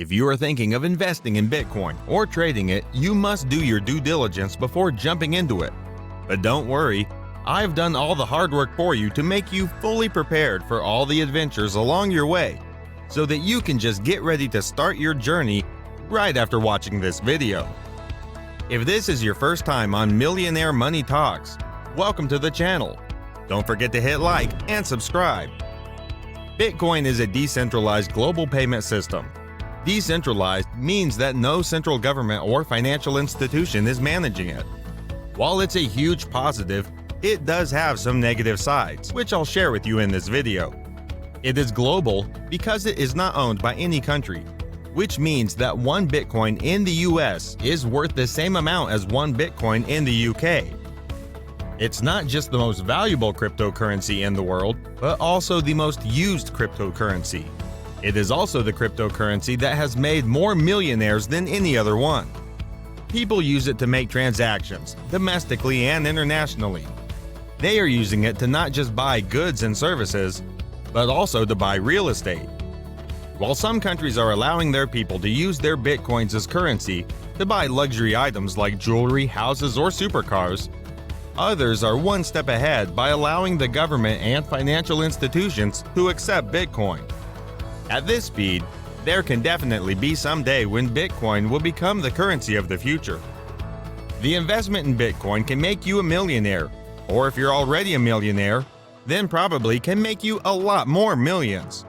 If you are thinking of investing in Bitcoin or trading it, you must do your due diligence before jumping into it. But don't worry, I've done all the hard work for you to make you fully prepared for all the adventures along your way, so that you can just get ready to start your journey right after watching this video. If this is your first time on Millionaire Money Talks, welcome to the channel. Don't forget to hit like and subscribe. Bitcoin is a decentralized global payment system. Decentralized means that no central government or financial institution is managing it. While it's a huge positive, it does have some negative sides, which I'll share with you in this video. It is global because it is not owned by any country, which means that one Bitcoin in the US is worth the same amount as one Bitcoin in the UK. It's not just the most valuable cryptocurrency in the world, but also the most used cryptocurrency. It is also the cryptocurrency that has made more millionaires than any other one. People use it to make transactions, domestically and internationally. They are using it to not just buy goods and services, but also to buy real estate. While some countries are allowing their people to use their bitcoins as currency to buy luxury items like jewelry, houses, or supercars, others are one step ahead by allowing the government and financial institutions to accept Bitcoin. At this speed, there can definitely be some day when Bitcoin will become the currency of the future. The investment in Bitcoin can make you a millionaire, or if you're already a millionaire, then probably can make you a lot more millions.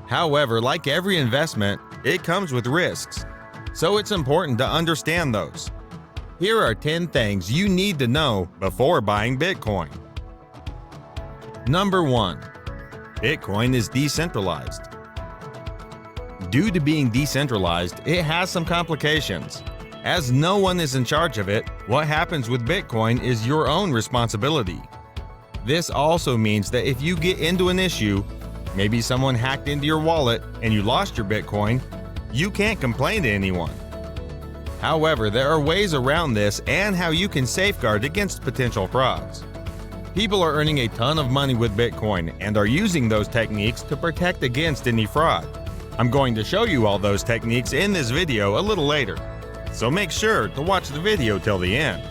However, like every investment, it comes with risks, so it's important to understand those. Here are 10 things you need to know before buying Bitcoin. Number 1. Bitcoin is decentralized. Due to being decentralized, it has some complications. As no one is in charge of it, what happens with Bitcoin is your own responsibility. This also means that if you get into an issue, maybe someone hacked into your wallet and you lost your Bitcoin, you can't complain to anyone. However, there are ways around this and how you can safeguard against potential frauds. People are earning a ton of money with Bitcoin and are using those techniques to protect against any fraud. I'm going to show you all those techniques in this video a little later, so make sure to watch the video till the end.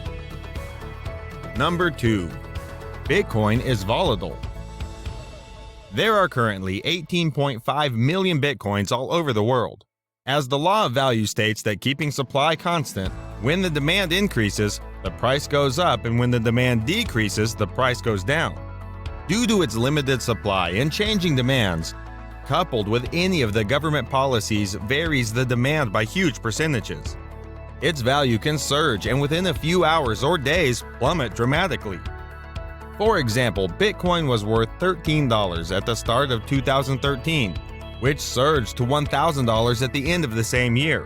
Number 2. Bitcoin is volatile. There are currently 18.5 million Bitcoins all over the world. As the law of value states that keeping supply constant, when the demand increases, the price goes up, and when the demand decreases, the price goes down. Due to its limited supply and changing demands, coupled with any of the government policies, varies the demand by huge percentages. Its value can surge and within a few hours or days plummet dramatically. For example, Bitcoin was worth $13 at the start of 2013, which surged to $1,000 at the end of the same year.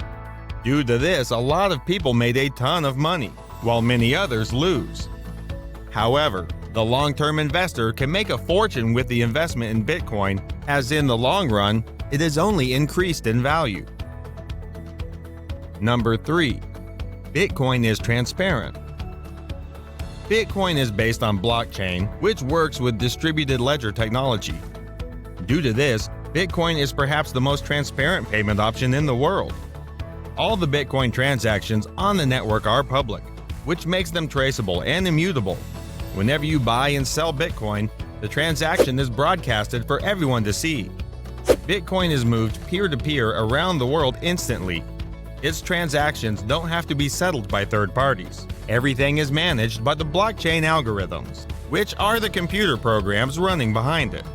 Due to this, a lot of people made a ton of money, while many others lose. However, the long-term investor can make a fortune with the investment in Bitcoin, as in the long run, it is only increased in value. Number 3. Bitcoin is transparent. Bitcoin is based on blockchain, which works with distributed ledger technology. Due to this, Bitcoin is perhaps the most transparent payment option in the world. All the Bitcoin transactions on the network are public, which makes them traceable and immutable. Whenever you buy and sell Bitcoin, the transaction is broadcasted for everyone to see. Bitcoin is moved peer-to-peer around the world instantly. Its transactions don't have to be settled by third parties. Everything is managed by the blockchain algorithms, which are the computer programs running behind it.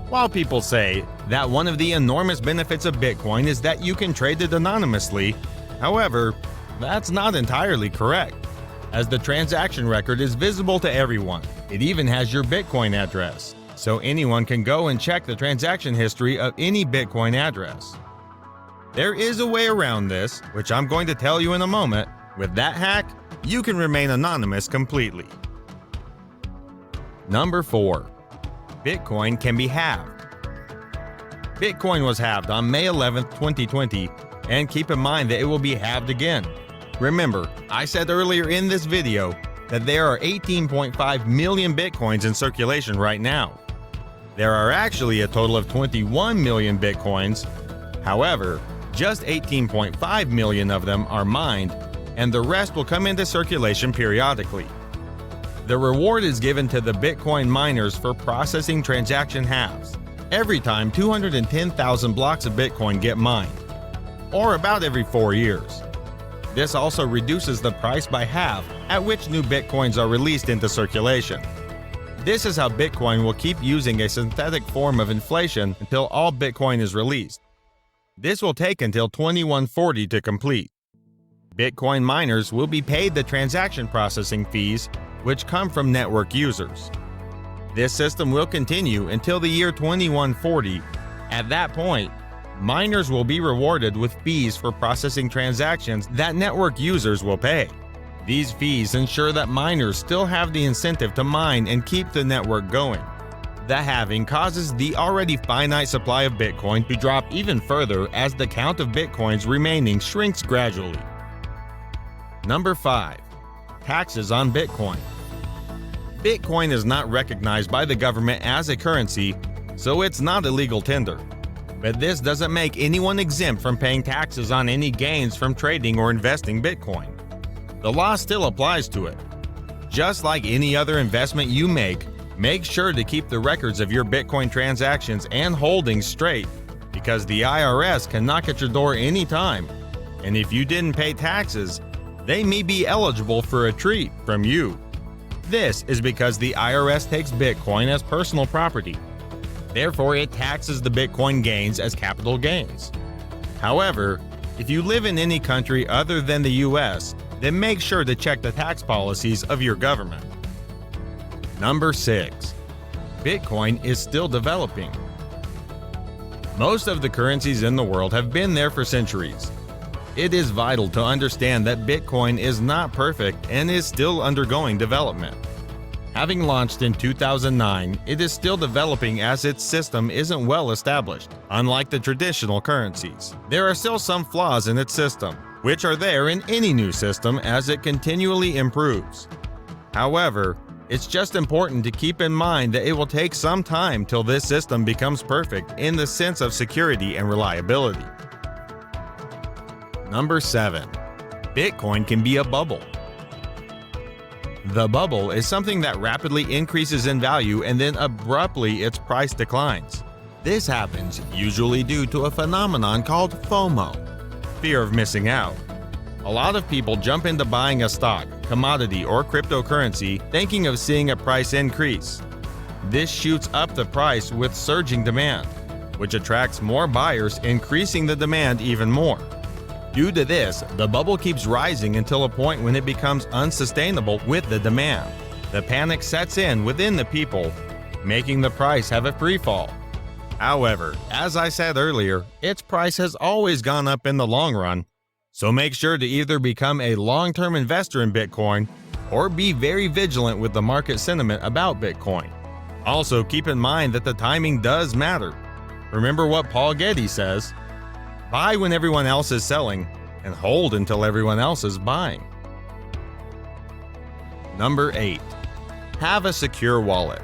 While people say that one of the enormous benefits of Bitcoin is that you can trade it anonymously, however, that's not entirely correct, as the transaction record is visible to everyone. It even has your Bitcoin address, so anyone can go and check the transaction history of any Bitcoin address. There is a way around this, which I'm going to tell you in a moment. With that hack, you can remain anonymous completely. Number 4. Bitcoin can be halved. Bitcoin was halved on May 11, 2020, and keep in mind that it will be halved again. Remember, I said earlier in this video that there are 18.5 million Bitcoins in circulation right now. There are actually a total of 21 million Bitcoins. However, Just 18.5 million of them are mined, and the rest will come into circulation periodically. The reward is given to the Bitcoin miners for processing transaction halves every time 210,000 blocks of Bitcoin get mined, or about every 4 years. This also reduces the price by half at which new Bitcoins are released into circulation. This is how Bitcoin will keep using a synthetic form of inflation until all Bitcoin is released. This will take until 2140 to complete. Bitcoin miners will be paid the transaction processing fees, which come from network users. This system will continue until the year 2140. At that point, miners will be rewarded with fees for processing transactions that network users will pay. These fees ensure that miners still have the incentive to mine and keep the network going. The halving causes the already finite supply of Bitcoin to drop even further as the count of Bitcoins remaining shrinks gradually. Number 5. Taxes on Bitcoin. Bitcoin is not recognized by the government as a currency, so it's not a legal tender. But this doesn't make anyone exempt from paying taxes on any gains from trading or investing Bitcoin. The law still applies to it. Just like any other investment you make sure to keep the records of your Bitcoin transactions and holdings straight, because the IRS can knock at your door anytime. And if you didn't pay taxes, they may be eligible for a treat from you. This is because the IRS takes Bitcoin as personal property. Therefore, it taxes the Bitcoin gains as capital gains. However, if you live in any country other than the US, then make sure to check the tax policies of your government. Number 6. Bitcoin is still developing. Most of the currencies in the world have been there for centuries. It is vital to understand that Bitcoin is not perfect and is still undergoing development. Having launched in 2009, it is still developing as its system isn't well established. Unlike the traditional currencies, there are still some flaws in its system, which are there in any new system as it continually improves. However, it's just important to keep in mind that it will take some time till this system becomes perfect in the sense of security and reliability. Number 7. Bitcoin can be a bubble. The bubble is something that rapidly increases in value and then abruptly its price declines. This happens usually due to a phenomenon called FOMO, fear of missing out. A lot of people jump into buying a stock, commodity, or cryptocurrency thinking of seeing a price increase. This shoots up the price with surging demand, which attracts more buyers, increasing the demand even more. Due to this, the bubble keeps rising until a point when it becomes unsustainable with the demand. The panic sets in within the people, making the price have a free fall. However, as I said earlier, its price has always gone up in the long run, so make sure to either become a long-term investor in Bitcoin or be very vigilant with the market sentiment about Bitcoin. Also, keep in mind that the timing does matter. Remember what Paul Getty says: buy when everyone else is selling, and hold until everyone else is buying. Number 8. Have a secure wallet.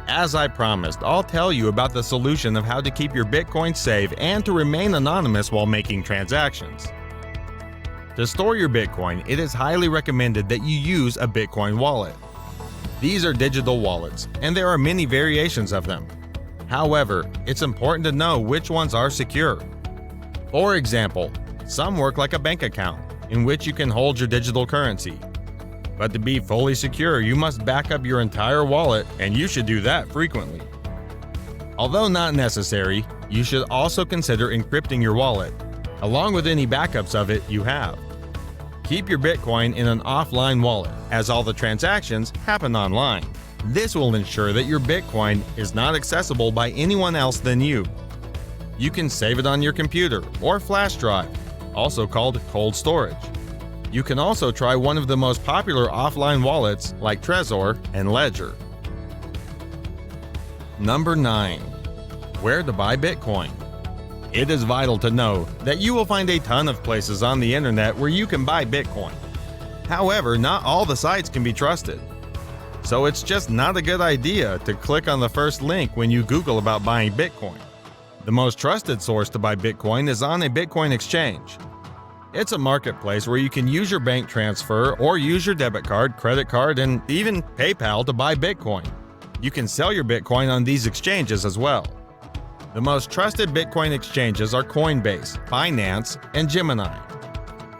As I promised, I'll tell you about the solution of how to keep your Bitcoin safe and to remain anonymous while making transactions. To store your Bitcoin, it is highly recommended that you use a Bitcoin wallet. These are digital wallets, and there are many variations of them. However, it's important to know which ones are secure. For example, some work like a bank account, in which you can hold your digital currency. But to be fully secure, you must back up your entire wallet, and you should do that frequently. Although not necessary, you should also consider encrypting your wallet, along with any backups of it you have. Keep your Bitcoin in an offline wallet, as all the transactions happen online. This will ensure that your Bitcoin is not accessible by anyone else than you. You can save it on your computer or flash drive, also called cold storage. You can also try one of the most popular offline wallets like Trezor and Ledger. Number 9. Where to buy Bitcoin. It is vital to know that you will find a ton of places on the internet where you can buy Bitcoin. However, not all the sites can be trusted. So it's just not a good idea to click on the first link when you Google about buying Bitcoin. The most trusted source to buy Bitcoin is on a Bitcoin exchange. It's a marketplace where you can use your bank transfer or use your debit card, credit card, and even PayPal to buy Bitcoin. You can sell your Bitcoin on these exchanges as well. The most trusted Bitcoin exchanges are Coinbase, Binance, and Gemini.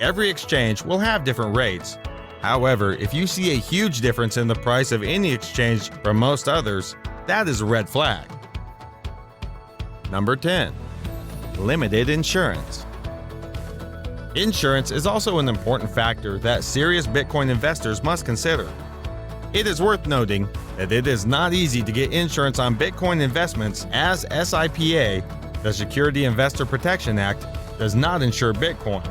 Every exchange will have different rates. However, if you see a huge difference in the price of any exchange from most others, that is a red flag. Number 10. Limited insurance. Insurance is also an important factor that serious Bitcoin investors must consider. It is worth noting that it is not easy to get insurance on Bitcoin investments, as SIPA, the Security Investor Protection Act, does not insure Bitcoin.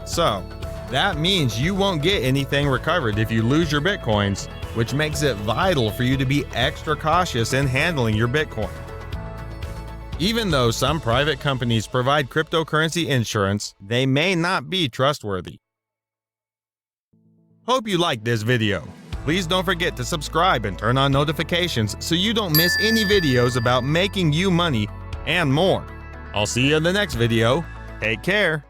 So, that means you won't get anything recovered if you lose your Bitcoins, which makes it vital for you to be extra cautious in handling your Bitcoin. Even though some private companies provide cryptocurrency insurance, they may not be trustworthy. Hope you liked this video. Please don't forget to subscribe and turn on notifications so you don't miss any videos about making you money and more. I'll see you in the next video. Take care.